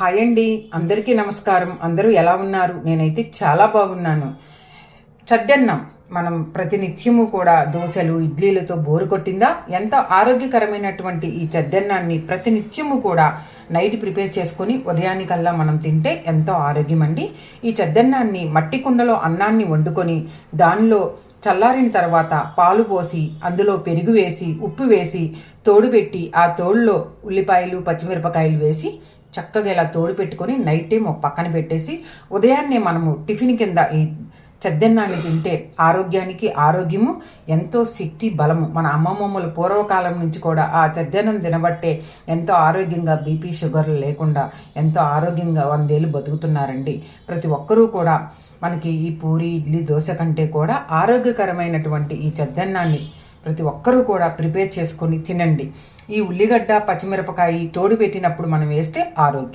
Hi అండి, అందరికీ నమస్కారం. అందరూ ఎలా ఉన్నారు? నేనైతే చాలా బాగున్నాను. చద్దన్నం మనం ప్రతినిత్యము కూడా దోశలు ఇడ్లీలతో బోరు కొట్టిందా? ఎంతో ఆరోగ్యకరమైనటువంటి ఈ చద్దన్నాన్ని ప్రతినిత్యము కూడా నైట్ ప్రిపేర్ చేసుకొని ఉదయానికల్లా మనం తింటే ఎంతో ఆరోగ్యం అండి. ఈ చద్దన్నాన్ని మట్టి కుండలో అన్నాన్ని వండుకొని దానిలో చల్లారిన తర్వాత పాలు పోసి అందులో పెరుగు వేసి ఉప్పు వేసి తోడు పెట్టి ఆ తోడులో ఉల్లిపాయలు పచ్చిమిరపకాయలు వేసి చక్కగా ఇలా తోడు పెట్టుకొని నైట్ టైం ఒక పక్కన పెట్టేసి ఉదయాన్నే మనము టిఫిన్ కింద ఈ చద్దన్నాన్ని తింటే ఆరోగ్యానికి ఆరోగ్యము, ఎంతో శక్తి బలము. మన అమ్మమ్మమ్మలు పూర్వకాలం నుంచి కూడా ఆ చద్దన్నం తినబట్టే ఎంతో ఆరోగ్యంగా బీపీ షుగర్లు లేకుండా ఎంతో ఆరోగ్యంగా 100 ఏళ్ళు బతుకుతున్నారండి. ప్రతి ఒక్కరూ కూడా మనకి ఈ పూరి ఇడ్లీ దోశ కంటే కూడా ఆరోగ్యకరమైనటువంటి ఈ చద్దన్నాన్ని ప్రతి ఒక్కరూ కూడా ప్రిపేర్ చేసుకొని తినండి. ఈ ఉల్లిగడ్డ పచ్చిమిరపకాయ తోడు పెట్టినప్పుడు మనం వేస్తే ఆరోగ్యం.